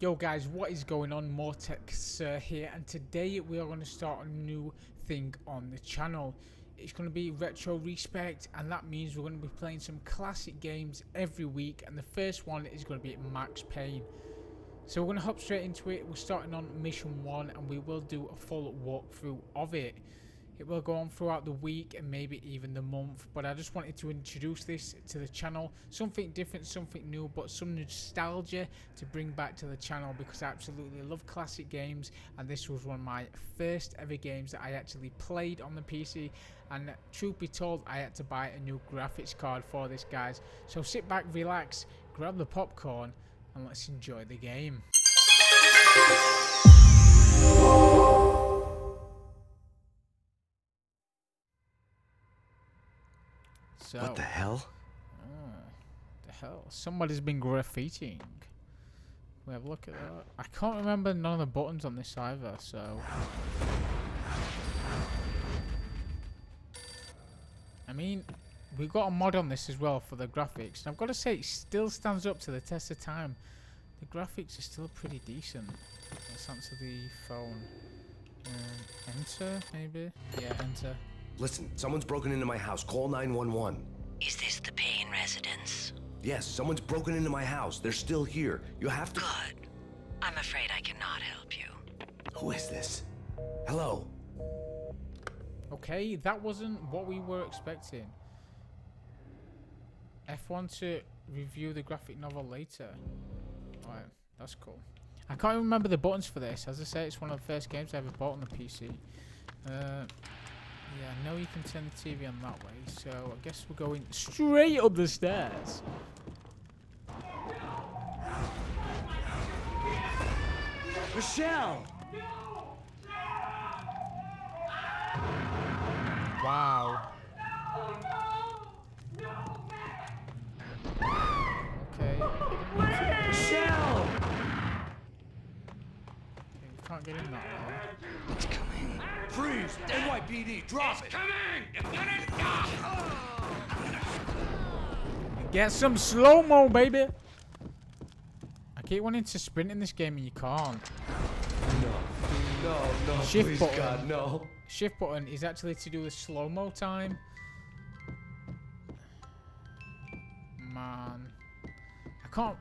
Yo guys, what is going on? Mortex here, and today we are going to start a new thing on the channel. It's going to be Retro Respect, and that means we're going to be playing some classic games every week, and the first one is going to be Max Payne. So we're going to hop straight into it. We're starting on mission 1, and we will do a full walkthrough of it. It will go on throughout the week and maybe even the month, but I just wanted to introduce this to the channel. Something different, something new, but some nostalgia to bring back to the channel, because I absolutely love classic games, and this was one of my first ever games that I actually played on the PC. And truth be told, I had to buy a new graphics card for this, guys. So sit back, relax, grab the popcorn, and let's enjoy the game. So, what the hell? The hell? Somebody's been graffitiing. We have a look at that. I can't remember none of the buttons on this either, so. I mean, we got a mod on this as well for the graphics, and I've got to say, it still stands up to the test of time. The graphics are still pretty decent. Let's answer the phone. Enter, maybe? Yeah, enter. Listen, someone's broken into my house. Call 911. Is this the Payne residence? Yes, someone's broken into my house. They're still here. You have to... Good. I'm afraid I cannot help you. Who is this? Hello? Okay, that wasn't what we were expecting. F1 to review the graphic novel later. Alright, that's cool. I can't even remember the buttons for this. As I say, it's one of the first games I ever bought on the PC. Yeah, I know you can turn the TV on that way, so I guess we're going straight up the stairs. Michelle! Wow. Okay. Michelle! Okay, we can't get in that way. It's coming. Freeze! NYPD, drop it! Get some slow-mo, baby! I keep wanting to sprint in this game and you can't. No, Shift please, button. God, no. Shift button is actually to do with slow-mo time. Man. I can't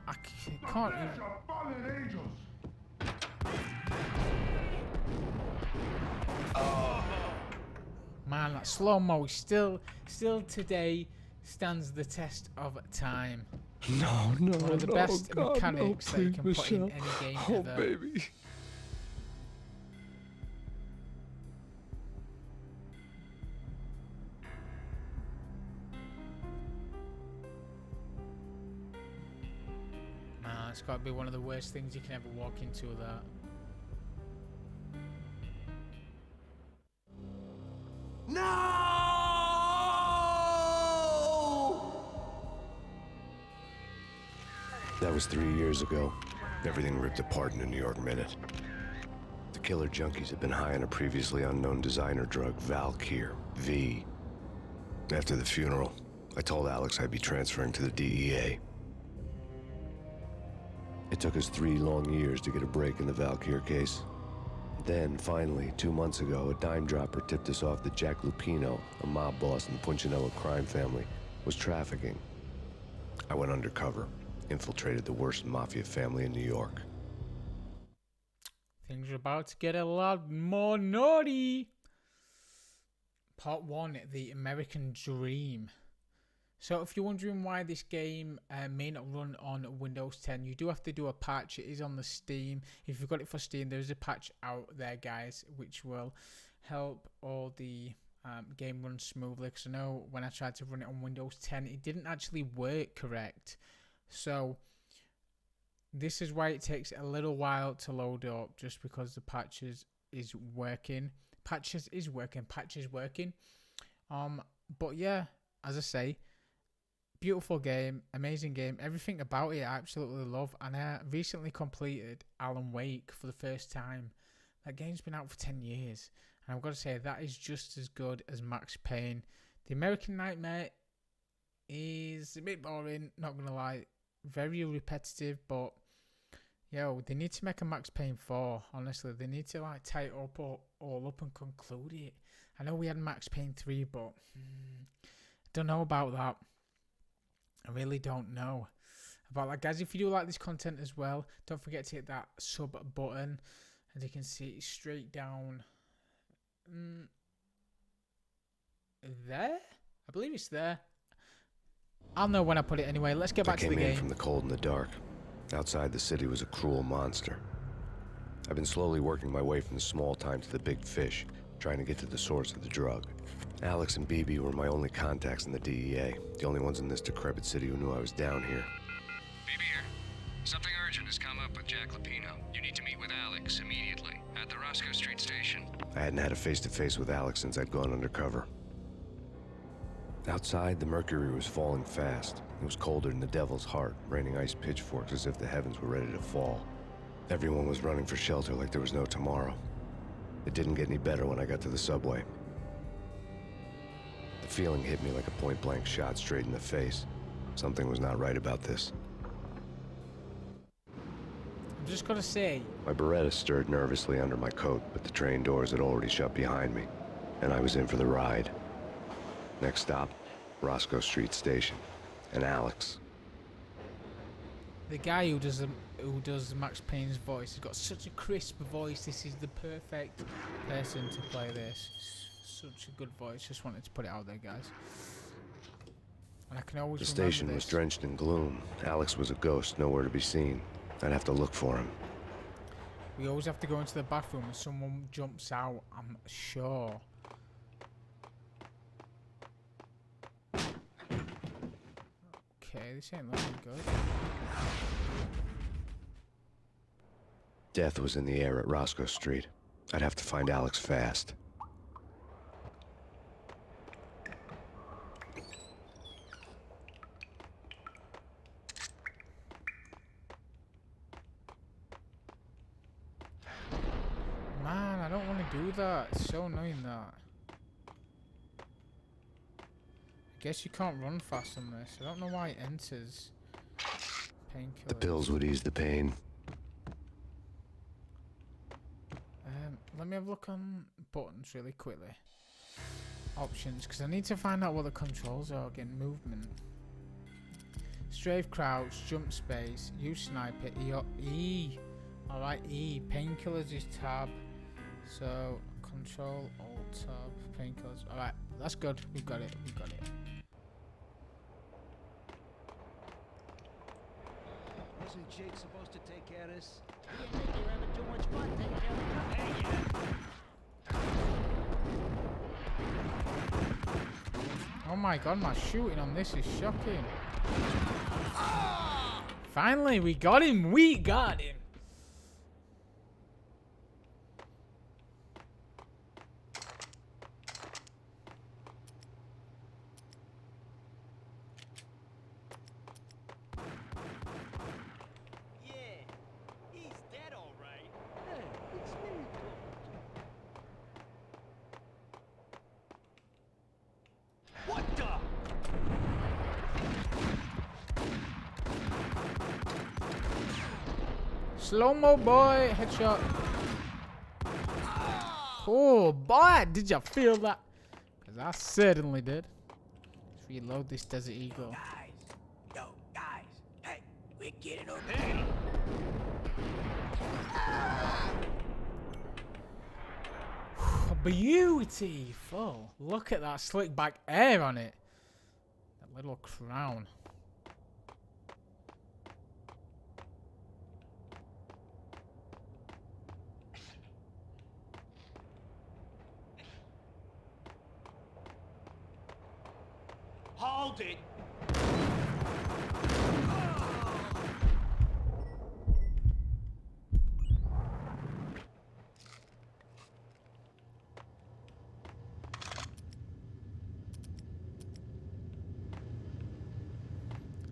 even... Man, that slow-mo still today stands the test of time. No, One of the best God, mechanics that you can put in Michelle. any game Oh, ever. baby. Man, it's got to be one of the worst things you can ever walk into, that. No! That was 3 years ago. Everything ripped apart in a New York minute. The killer junkies had been high on a previously unknown designer drug, Valkyr, V. After the funeral, I told Alex I'd be transferring to the DEA. It took us 3 long years to get a break in the Valkyr case. Then, finally, 2 months ago, a dime dropper tipped us off that Jack Lupino, a mob boss in the Punchinello crime family, was trafficking. I went undercover, infiltrated the worst mafia family in New York. Things are about to get a lot more naughty. Part 1, The American Dream. So if you're wondering why this game may not run on Windows 10, you do have to do a patch. It is on the Steam. If you've got it for Steam, there is a patch out there, guys, which will help all the game run smoothly. Because I know when I tried to run it on Windows 10, it didn't actually work correct. So this is why it takes a little while to load up, just because the patches is working. Patches is working. But yeah, as I say, beautiful game, amazing game. Everything about it I absolutely love. And I recently completed Alan Wake for the first time. That game's been out for 10 years. And I've got to say, that is just as good as Max Payne. The American Nightmare is a bit boring, not going to lie. Very repetitive, but Yo, they need to make a Max Payne 4. Honestly, they need to like tie it up all up and conclude it. I know we had Max Payne 3, but I don't know about that. I really don't know about that, guys. If you do like this content as well, don't forget to hit that sub button. As you can see, it's straight down there. I believe it's there. I'll know when I put it anyway. Let's get back to the game. I came in from the cold and the dark. Outside the city was a cruel monster. I've been slowly working my way from the small time to the big fish, trying to get to the source of the drug. Alex and BB were my only contacts in the DEA, the only ones in this decrepit city who knew I was down here. BB here. Something urgent has come up with Jack Lupino. You need to meet with Alex immediately at the Roscoe Street station. I hadn't had a face-to-face with Alex since I'd gone undercover. Outside, the mercury was falling fast. It was colder than the devil's heart, raining ice pitchforks as if the heavens were ready to fall. Everyone was running for shelter like there was no tomorrow. It didn't get any better when I got to the subway. The feeling hit me like a point-blank shot straight in the face. Something was not right about this. I'm just gonna say, My Beretta stirred nervously under my coat, but the train doors had already shut behind me, and I was in for the ride. Next stop, Roscoe Street Station, and Alex. the guy who does Max Payne's voice has got such a crisp voice. This is the perfect person to play this. Such a good voice. Just wanted to put it out there, guys. And I can always The remember station was this. drenched in gloom. Alex was a ghost, nowhere to be seen. I'd have to look for him. We always have to go into the bathroom and someone jumps out, I'm sure. Okay, this ain't looking good. Death was in the air at Roscoe Street. I'd have to find Alex fast. Man, I don't want to do that. It's so annoying that. I guess you can't run fast on this. I don't know why it enters. Painkillers. The pills would ease the pain. Let me have a look on buttons really quickly. Options, because I need to find out what the controls are again. Movement. Strafe, crouch, jump space, use sniper, E. Alright, E. Painkillers is tab. So, control, alt, tab, painkillers. Alright, that's good. We've got it. We've got it. Wasn't Jake supposed to take care of this? You think you're having too much fun taking care of it? Hey, Oh my god, my shooting on this is shocking. Finally, we got him. We got him. yeah, he's dead, all right. Hey, it's me. What the? Slow-mo boy, headshot. Oh boy, did you feel that? Because I certainly did. Let's reload this Desert Eagle. Guys, hey, we're getting over here. Beautiful. Look at that slick back air on it. That little crown. Hold it.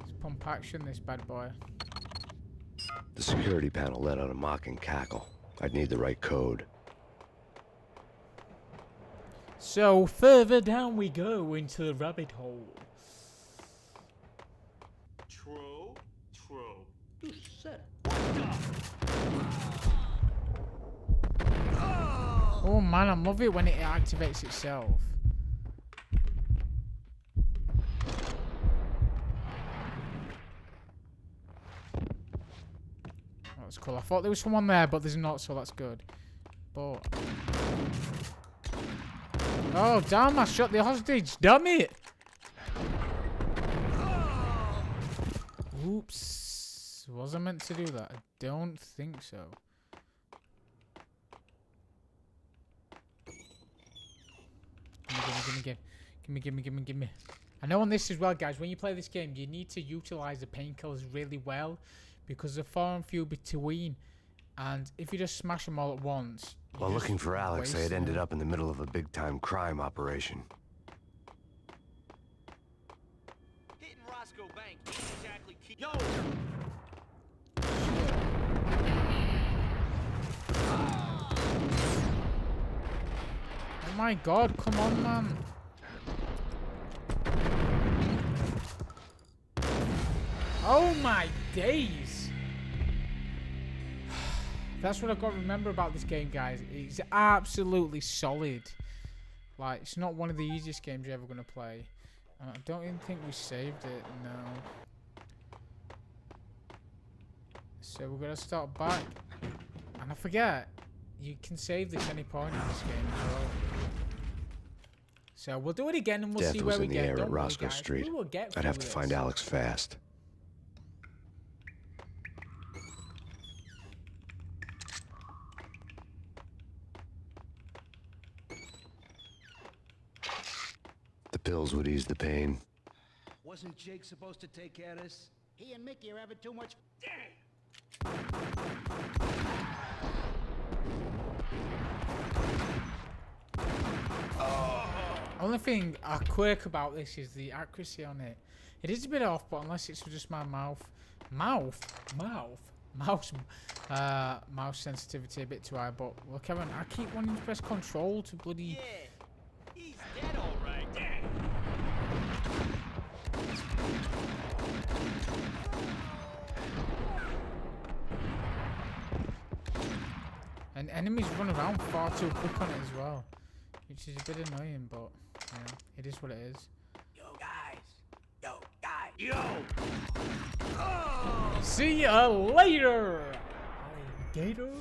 Let's pump action this bad boy. The security panel let out a mocking cackle. I'd need the right code. So further down we go into the rabbit hole. True. You said it. What the? Oh man, I love it when it activates itself. Oh, that's cool. I thought there was someone there, but there's not, so that's good. But... oh, damn, I shot the hostage. Damn it! Oops. Was I meant to do that? I don't think so. Gimme. I know on this as well, guys, when you play this game, you need to utilize the painkillers really well because they're far and few between. And if you just smash them all at once... While looking for Alex, I had ended up in the middle of a big-time crime operation. Hitting Roscoe Bank ain't exactly key. Yo! Oh my god, come on, man. Oh my days. That's what I've got to remember about this game, guys. It's absolutely solid. Like, it's not one of the easiest games you're ever going to play. And I don't even think we saved it, no. So we're going to start back. And I forget, you can save this any point in this game as well. So we'll do it again and we'll see where we get. Death was in the air Don't at worry, Roscoe guys. Street. We will get I'd have through to find this. Alex fast. The pills would ease the pain. Wasn't Jake supposed to take care of this? He and Mickey are having too much... Damn! Only thing I quirk about this is the accuracy on it. It is a bit off, but unless it's just my mouse sensitivity a bit too high. But look, Kevin, I keep wanting to press control to bloody... Yeah, he's dead all right. Damn! And enemies run around far too quick on it as well, which is a bit annoying, but yeah, it is what it is. Yo, guys! Yo! See ya later, alligator.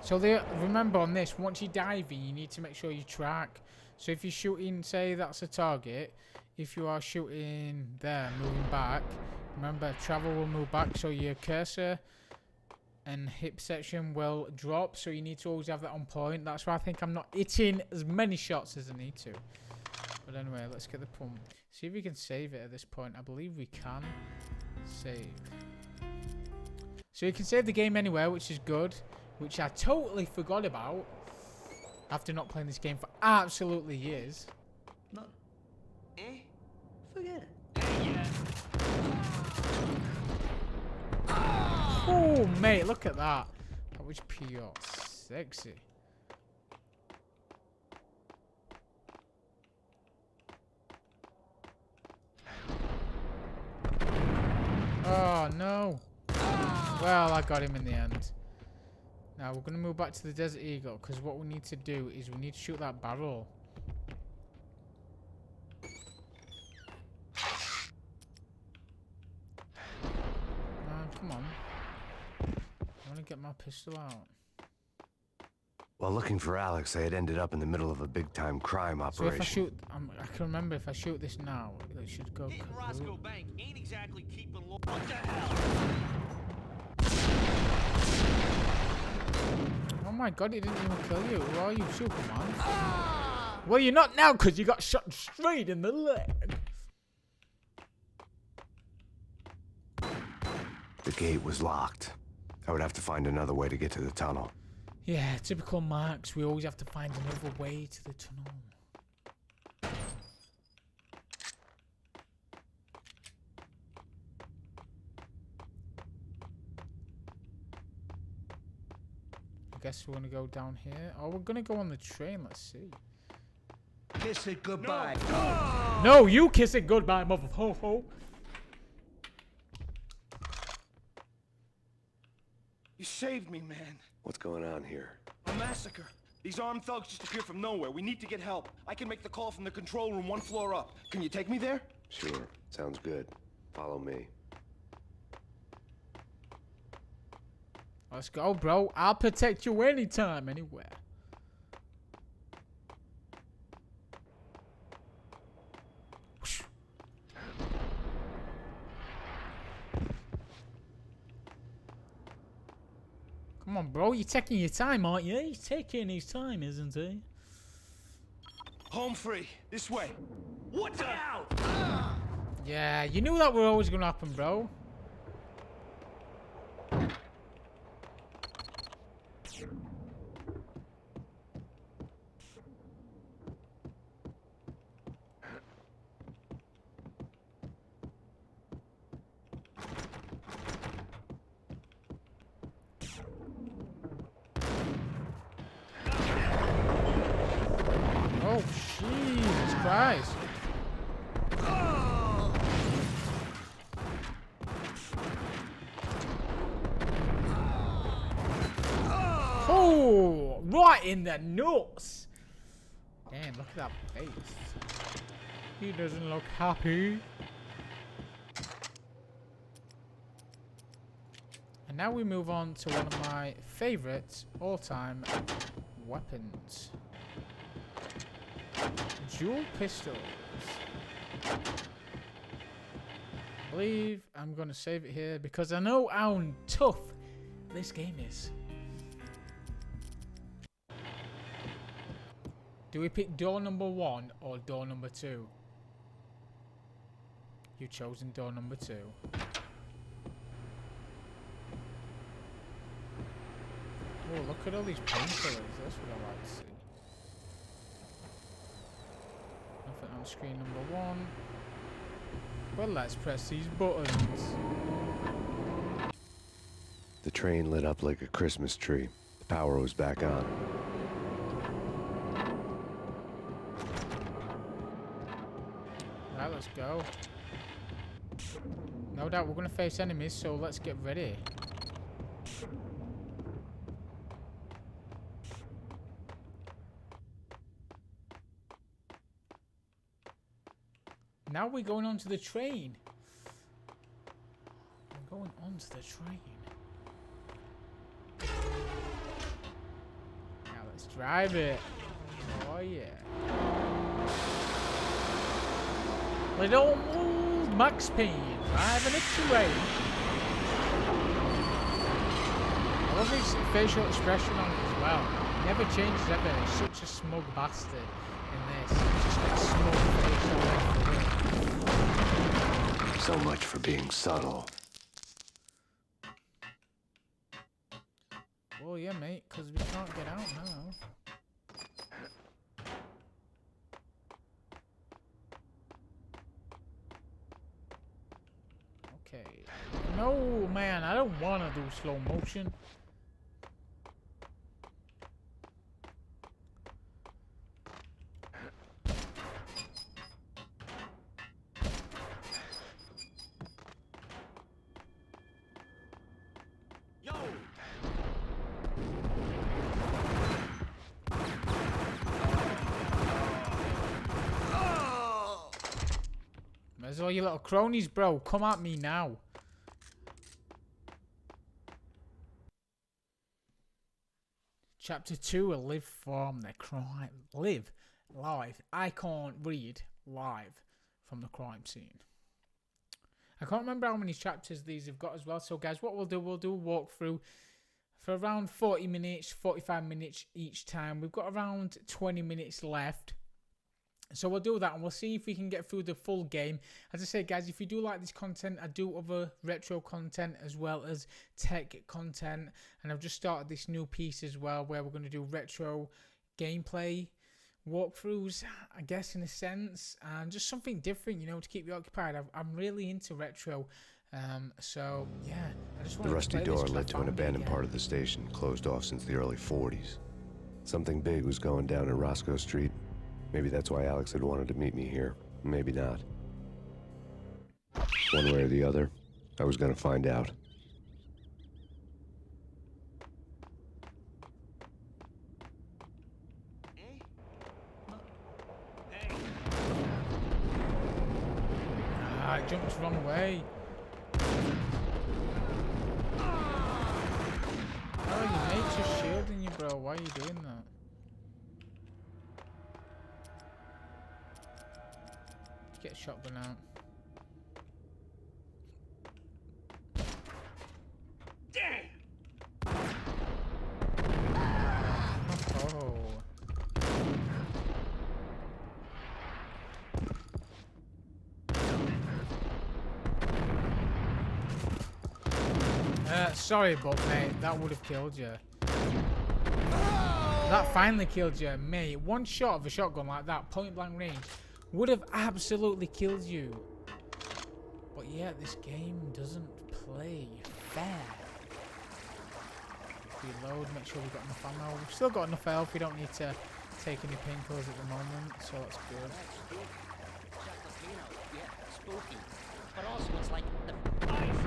So remember on this, once you dive in, you need to make sure you track. So if you're shooting, say that's a target, if you are shooting there, moving back, remember travel will move back, so your cursor and hip section will drop, so you need to always have that on point. That's why I think I'm not hitting as many shots as I need to. But anyway, let's get the pump. See if we can save it at this point. I believe we can save. So you can save the game anywhere, which is good. Which I totally forgot about after not playing this game for absolutely years. No. Eh? Forget it. Hey, yeah. Oh, mate, look at that. That was pure sexy. Oh, no. Well, I got him in the end. Now we're going to move back to the Desert Eagle because what we need to do is we need to shoot that barrel. Come on. I want to get my pistol out. While looking for Alex, I had ended up in the middle of a big-time crime So operation. if I shoot, I can remember if I shoot this now, it should go. Hitting Roscoe Bank ain't exactly keeping low. What the hell? Oh my god, it didn't even kill you. Who are you, Superman? Well, you're not now because you got shot straight in the leg. The gate was locked. I would have to find another way to get to the tunnel. Yeah, typical Marks. We always have to find another way to the tunnel. guess we're gonna go down here. Oh, we're gonna go on the train. Let's see. Kiss it goodbye. No, you kiss it goodbye, mother ho ho. You saved me, man. What's going on here? A massacre. These armed thugs just appeared from nowhere. We need to get help. I can make the call from the control room 1 floor up. Can you take me there? Sure, sounds good. Follow me. Let's go, bro. I'll protect you anytime, anywhere. Whoosh. Come on, bro. You're taking your time, aren't you? He's taking his time, isn't he? Home free. This way. What's out? Yeah, you knew that were always gonna happen, bro. Oh, Jesus Christ. Oh, right in the nuts. Damn, look at that face. He doesn't look happy. And now we move on to one of my favorite all-time weapons. Dual pistols. I believe I'm gonna save it here because I know how tough this game is. Do we pick door number 1 or door number 2? You've chosen door number 2. Oh, look at all these painkillers. That's what I like to see. Nothing on screen number 1. Well, let's press these buttons. The train lit up like a Christmas tree. The power was back on. Right, let's go. No doubt we're going to face enemies, so let's get ready. Now we're going onto the train. We're going onto the train. Now let's drive it. Oh yeah. Little old Max Payne driving a train. I love his facial expression on it as well. He never changes ever. He's such a smug bastard in this. Just like smug face all over the way. So much for being subtle. Well, yeah, mate, because we can't get out now. Okay. No, man, I don't want to do slow motion. There's all you little cronies, bro. Come at me now. Chapter 2 will live from the crime. Live live. I can't read live from the crime scene. I can't remember how many chapters these have got as well. So, guys, what we'll do a walkthrough for around 40 minutes, 45 minutes each time. We've got around 20 minutes left. So we'll do that and we'll see if we can get through the full game. As I say, guys, if you do like this content, I do other retro content as well as tech content. And I've just started this new piece as well where we're going to do retro gameplay walkthroughs, I guess, in a sense. And just something different, you know, to keep you occupied. I'm really into retro So yeah, I just The wanted to rusty play this door 'cause I led to an found it abandoned again. part of the station, closed off since the early 40s. Something big was going down at Roscoe Street. Maybe that's why Alex had wanted to meet me here. Maybe not. One way or the other, I was gonna find out. Ah, I jumped the wrong way. Oh, your mate's just shielding you, bro. Why are you doing that? Get a shotgun out. Oh. Sorry, but mate, that would have killed you. That finally killed you, mate. One shot of a shotgun like that, point blank range, would have absolutely killed you. But yeah, this game doesn't play fair. Reload, make sure we've got enough ammo. We've still got enough health. We don't need to take any painkillers at the moment, so that's good. That's spooky. Jack Lupino, yeah, spooky. But also, it's like the ice.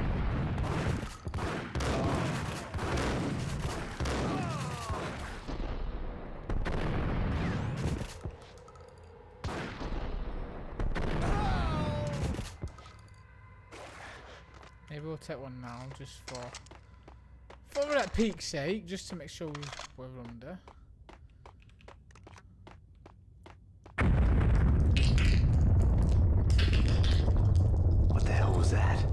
Maybe we'll take one now, just for that peak's sake, just to make sure we're under. What the hell was that?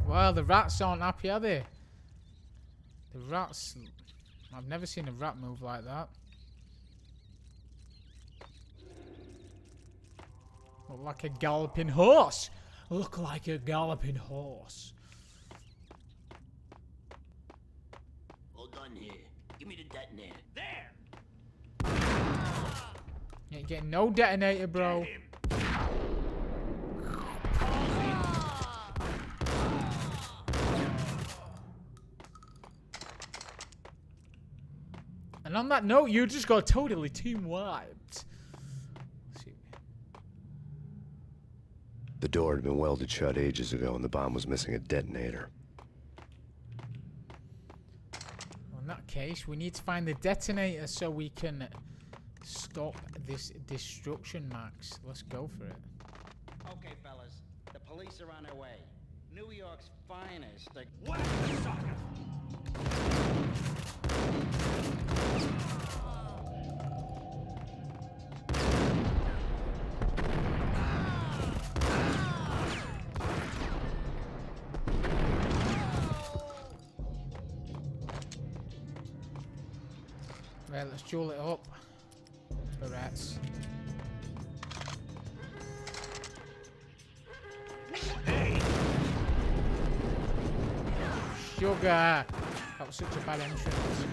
Well, the rats aren't happy, are they? The rats... I've never seen a rat move like that. Look like a galloping horse. Look like a galloping horse. Hold on here. Give me the detonator. There! You ain't getting no detonator, bro. And on that note, you just got totally team wiped. Let's see. The door had been welded shut ages ago and the bomb was missing a detonator. Well, in that case, we need to find the detonator so we can stop this destruction, Max. Let's go for it. Okay, fellas. The police are on their way. New York's finest. Like, Right, let's jewel it up. The rats. Sugar! That was such a bad entrance.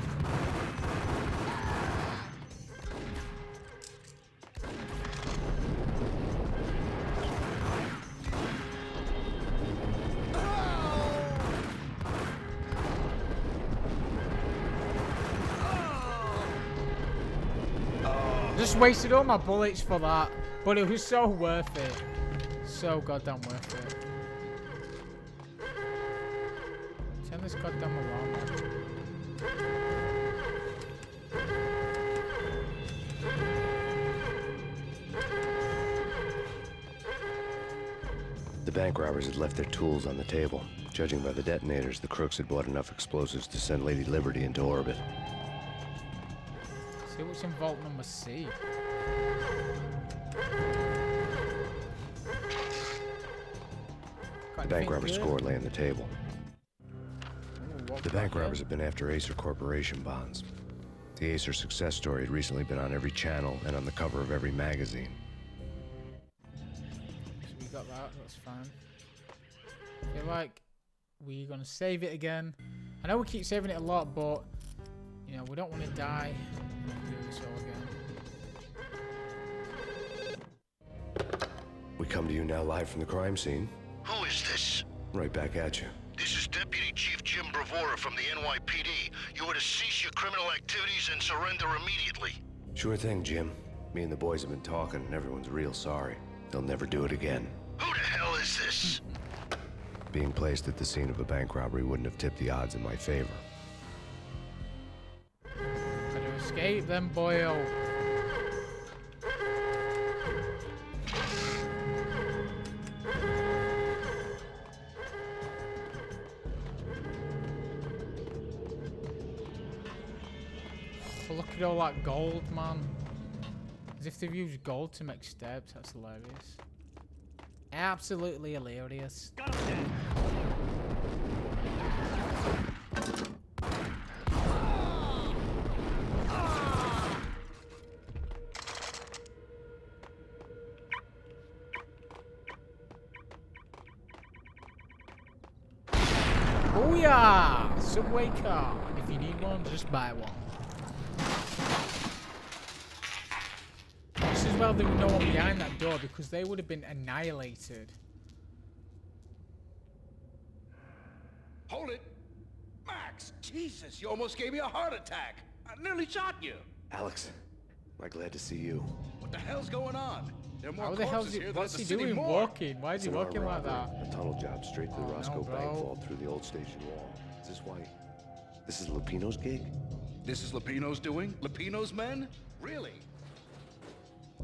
Just wasted all my bullets for that, but it was so worth it. So goddamn worth it. Turn this goddamn alarm on. The bank robbers had left their tools on the table. Judging by the detonators, the crooks had bought enough explosives to send Lady Liberty into orbit. See what's in vault number C. The bank robbers' score lay on the table. Ooh, what The we bank got robbers here? had been after Acer Corporation bonds. The Acer success story had recently been on every channel and on the cover of every magazine. So we got that, that's fine. I feel like we're gonna save it again. I know we keep saving it a lot, but you know, we don't want to die and do this all again. We come to you now live from the crime scene. Who is this? Right back at you. This is Deputy Chief Jim Bravura from the NYPD. You are to cease your criminal activities and surrender immediately. Sure thing, Jim. Me and the boys have been talking, and everyone's real sorry. They'll never do it again. Who the hell is this? Being placed at the scene of a bank robbery wouldn't have tipped the odds in my favor. Gotta escape them, boyo. Oh, look at all that gold, man. As if they've used gold to make steps. That's hilarious. Absolutely hilarious. Booyah! Subway car. If you need one, just buy one. Just as well there was no one behind that door because they would have been annihilated. Hold it! Max! Jesus, you almost gave me a heart attack! I nearly shot you! Alex, am I glad to see you? What the hell's going on? There are more How the hell corpses is he? here than What's at he the city doing morgue. walking? Why is he It's an walking armed like robbery, that? A tunnel job straight to the Oh, Roscoe no, Bank bro. vault through the old station wall. Is this why? This is Lupino's gig? This is Lupino's doing? Lupino's men? Really?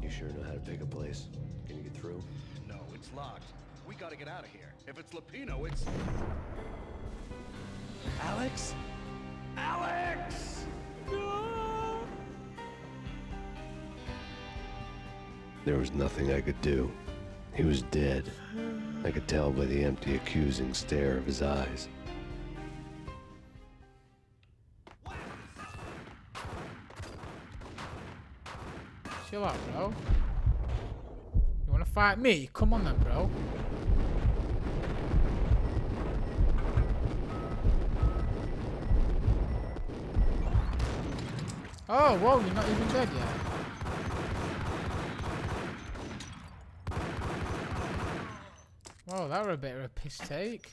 You sure know how to pick a place. Can you get through? No, it's locked. We gotta get out of here. If it's Lupino, it's... Alex? Alex! There was nothing I could do. He was dead. I could tell by the empty, accusing stare of his eyes. Chill out, bro. You wanna fight me? Come on then, bro. Oh, whoa, you're not even dead yet. Whoa, that were a bit of a piss take.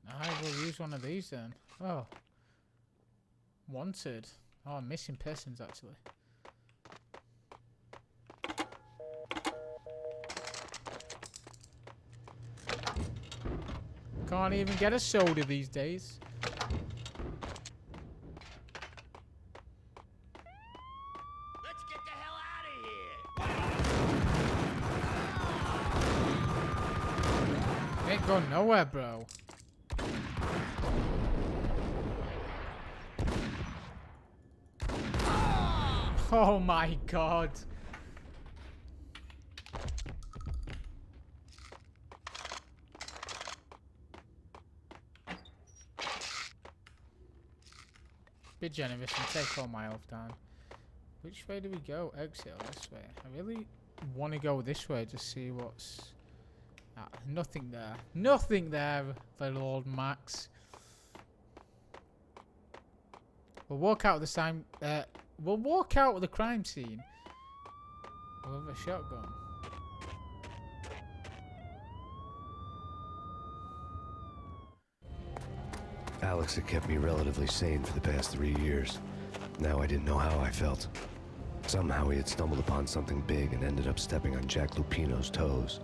I will use one of these then. Oh. Wanted. Oh, missing persons actually. Can't even get a soda these days. Let's get the hell out of here! Ain't going nowhere, bro. Oh my god. Be generous and take all my health down. Which way do we go? Exit or this way? I really want to go this way to see what's... Ah, nothing there. Nothing there, little old Max. We'll walk out of the sign. We'll walk out of the crime scene with a shotgun. Alex had kept me relatively sane for the past 3 years. Now I didn't know how I felt. Somehow he had stumbled upon something big and ended up stepping on Jack Lupino's toes.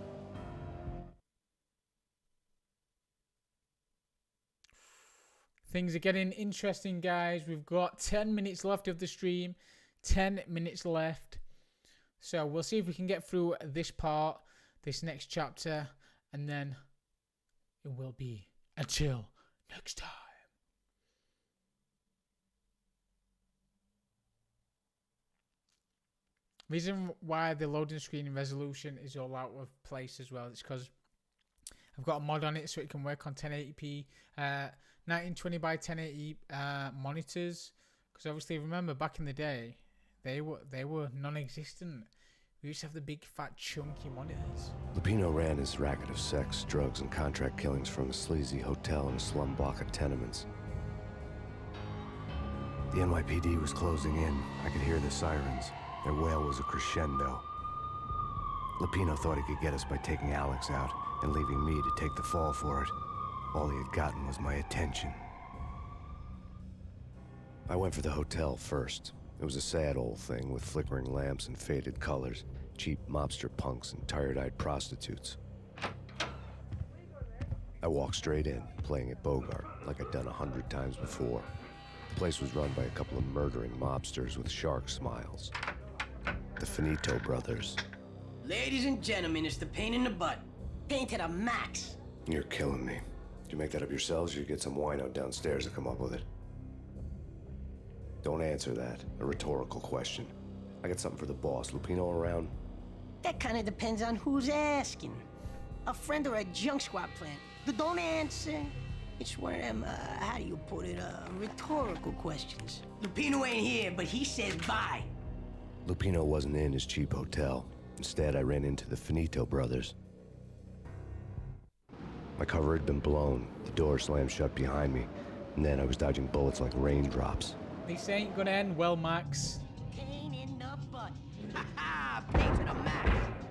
Things are getting interesting, guys. We've got 10 minutes left of the stream. 10 minutes left. So we'll see if we can get through this part, this next chapter, and then it will be until next time. Reason why the loading screen resolution is all out of place as well is because I've got a mod on it so it can work on 1080p, 1920 by 1080 monitors. Because obviously, remember back in the day, they were non-existent. We used to have the big, fat, chunky monitors. Lupino ran his racket of sex, drugs, and contract killings from a sleazy hotel in a slum block of tenements. The NYPD was closing in. I could hear the sirens. Their wail was a crescendo. Lupino thought he could get us by taking Alex out and leaving me to take the fall for it. All he had gotten was my attention. I went for the hotel first. It was a sad old thing with flickering lamps and faded colors, cheap mobster punks and tired-eyed prostitutes. I walked straight in, playing at Bogart, like I'd done 100 times before. The place was run by a couple of murdering mobsters with shark smiles. The Finito brothers. Ladies and gentlemen, it's the pain in the butt. Pain to the max. You're killing me. Did you make that up yourselves, or you get some wino downstairs to come up with it? Don't answer that. A rhetorical question. I got something for the boss. Lupino around? That kind of depends on who's asking. A friend or a junk squad plant. Don't answer. It's one of them, how do you put it, rhetorical questions. Lupino ain't here, but he says bye. Lupino wasn't in his cheap hotel. Instead, I ran into the Finito brothers. My cover had been blown. The door slammed shut behind me. And then I was dodging bullets like raindrops. This ain't gonna end well, Max. Pain in the butt. Ha ha! Pain to the max.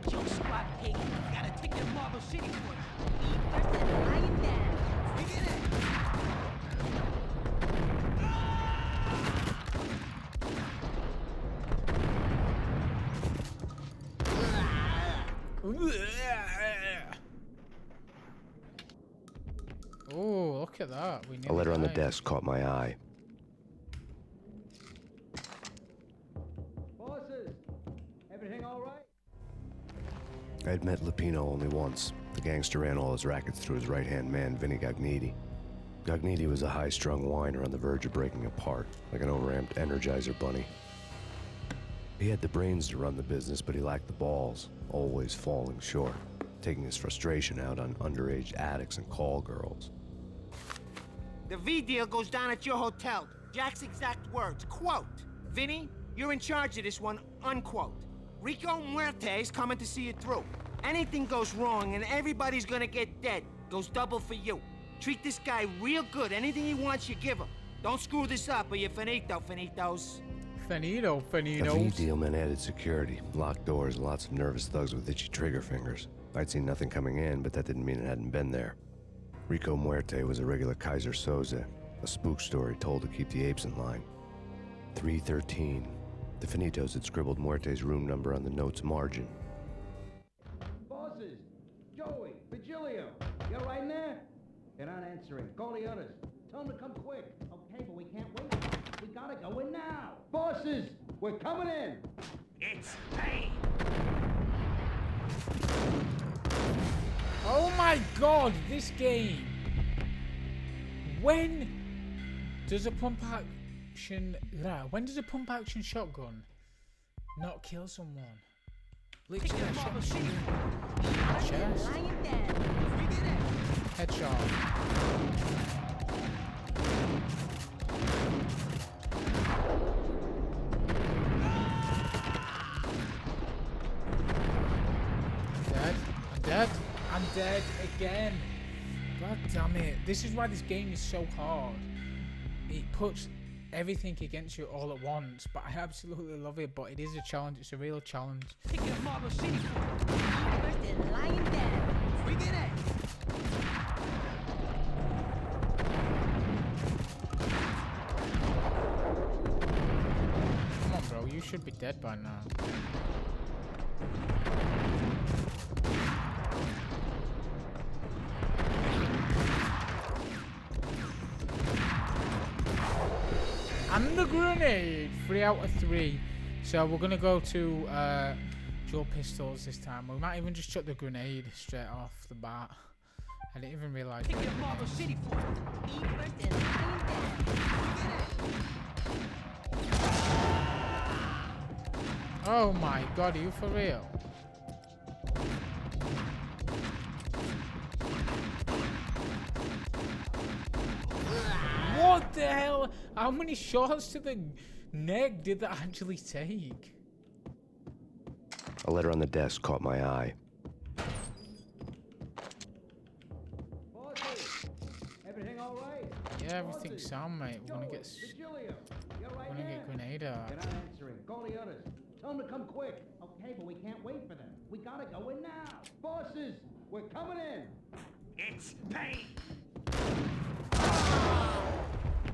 Junk squad pig. Got a ticket to Marble City for it. Eat first and lying down. Begin it. Oh, look at that. We A letter on the desk caught my eye. Bosses, everything all right? I had met Lupino only once. The gangster ran all his rackets through his right-hand man, Vinny Gognitti. Gognitti was a high-strung whiner on the verge of breaking apart, like an overamped Energizer bunny. He had the brains to run the business, but he lacked the balls, always falling short, taking his frustration out on underage addicts and call girls. The V deal goes down at your hotel. Jack's exact words, quote, "Vinny, you're in charge of this one," unquote. Rico Muerte's coming to see it through. Anything goes wrong and everybody's gonna get dead. Goes double for you. Treat this guy real good. Anything he wants, you give him. Don't screw this up or you're finito, finitos. Finito. The V deal meant added security, locked doors, and lots of nervous thugs with itchy trigger fingers. I'd seen nothing coming in, but that didn't mean it hadn't been there. Rico Muerte was a regular Kaiser Soze, a spook story told to keep the apes in line. 313. The Finitos had scribbled Muerte's room number on the note's margin. Bosses, Joey, Virgilio, you're right in there? They're not answering. Call the others. Tell them to come quick. Okay, but we can't wait. We gotta go in now. Bosses, we're coming in. It's pain. Oh my god, this game! When does a pump action shotgun not kill someone? Literally a shotgun. Chest. Headshot. I'm dead again. God damn it. This is why this game is so hard. It puts everything against you all at once, but I absolutely love it. But it is a challenge. It's a real challenge. Pick up Marble City. First and lying down. Begin it. Come on, bro. You should be dead by now. And the grenade! 3 out of 3. So we're gonna go to dual pistols this time. We might even just chuck the grenade straight off the bat. I didn't even realise. Pick up Marble City for it. Eat first and lying down. Oh my god, are you for real? What the hell? How many shots to the neck did that actually take? A letter on the desk caught my eye. Bosses, everything all right? Yeah, everything's sound, mate. We're gonna get Virgilio, you're right grenade out. They're not answering. Call the others. Tell them to come quick. Okay, but we can't wait for them. We gotta go in now. Bosses, we're coming in. It's Payne.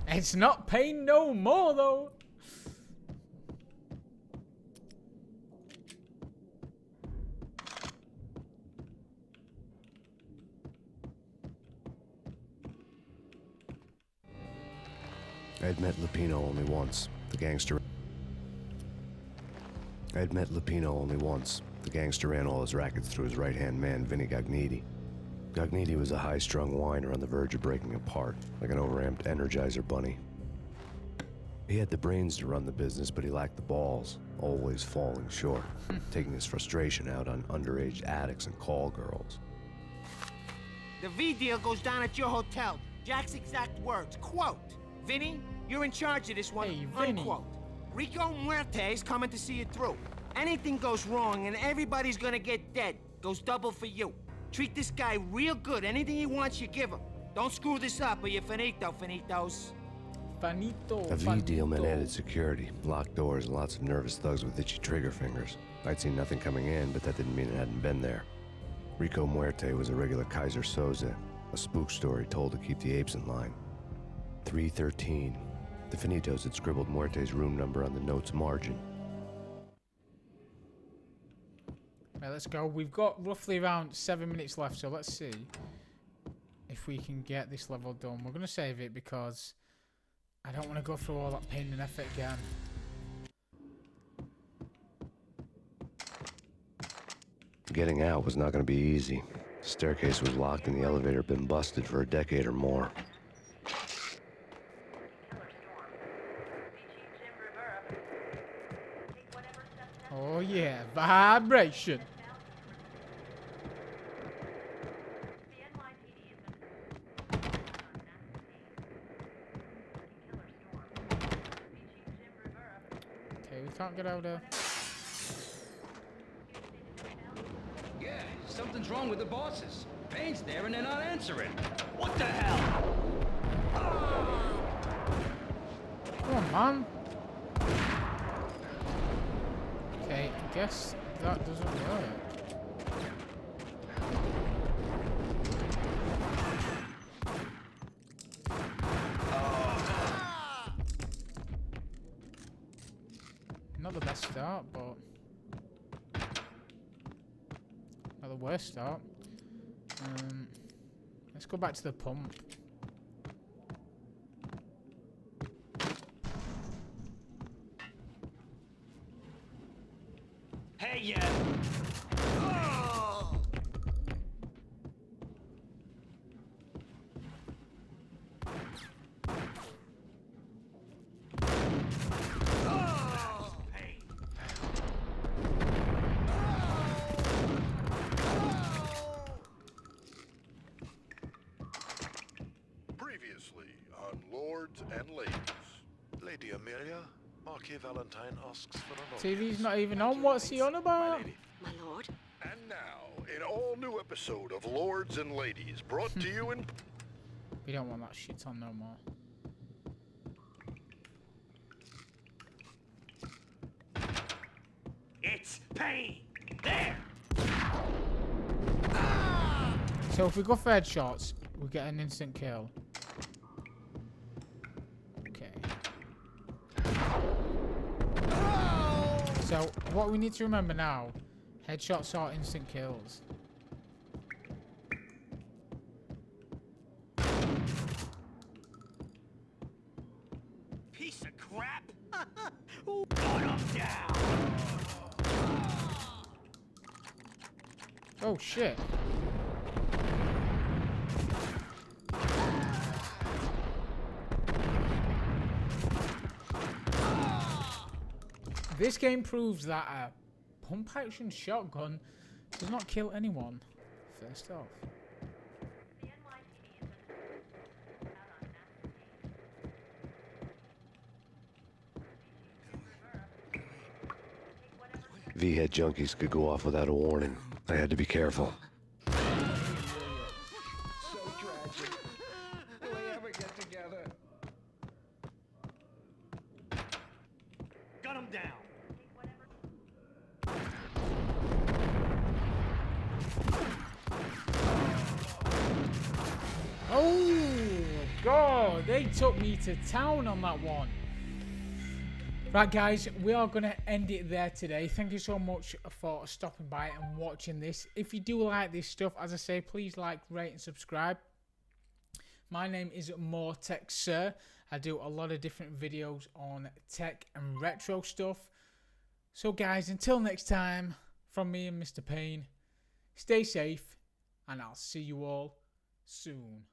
It's not Payne no more, though. I'd met Lupino only once, the gangster. I'd met Lupino only once. The gangster ran all his rackets through his right-hand man, Vinny Gagniti. Gagniti was a high-strung whiner on the verge of breaking apart, like an overamped Energizer bunny. He had the brains to run the business, but he lacked the balls, always falling short, taking his frustration out on underage addicts and call girls. The V deal goes down at your hotel. Jack's exact words, quote, Vinny, you're in charge of this one, Hey, Vinny. unquote. Rico Muerte's coming to see it through. Anything goes wrong and everybody's gonna get dead. Goes double for you. Treat this guy real good. Anything he wants, you give him. Don't screw this up or you're finito, finitos. Finito. A V deal meant added security, locked doors, and lots of nervous thugs with itchy trigger fingers. I'd seen nothing coming in, but that didn't mean it hadn't been there. Rico Muerte was a regular Kaiser Soze, a spook story told to keep the apes in line. 313. The Finitos had scribbled Muerte's room number on the note's margin. Right, let's go. We've got roughly around 7 minutes left, so let's see if we can get this level done. We're going to save it because I don't want to go through all that pain and effort again. Getting out was not going to be easy. The staircase was locked and the elevator had been busted for a decade or more. Oh yeah, vibration. Okay, we can't get out there. Yeah, something's wrong with the bosses. Payne's there and they're not answering. What the hell? Come on, man. Okay, I guess that doesn't work. Not the best start, but not the worst start. Let's go back to the pump. Hey, yeah. Previously on Lords and Ladies. Lady Amelia, Marquis Valentine asks for an TV's not even on. What's he on about? My lord? And now, an all-new episode of Lords and Ladies, brought to you in... We don't want that shit on no more. It's Payne. There. So if we go for headshots, we get an instant kill. Okay. So what we need to remember now, headshots are instant kills. Piece of crap. Put him down. Oh shit. This game proves that a pump action shotgun does not kill anyone. First off. V-head junkies could go off without a warning. I had to be careful. So tragic. Will they ever get together? Gun him down. Oh, God, they took me to town on that one. Right, guys, we are going to end it there today. Thank you so much for stopping by and watching this. If you do like this stuff, as I say, please like, rate, and subscribe. My name is More Tech Sir. I do a lot of different videos on tech and retro stuff. So, guys, until next time, from me and Mr. Payne, stay safe, and I'll see you all soon.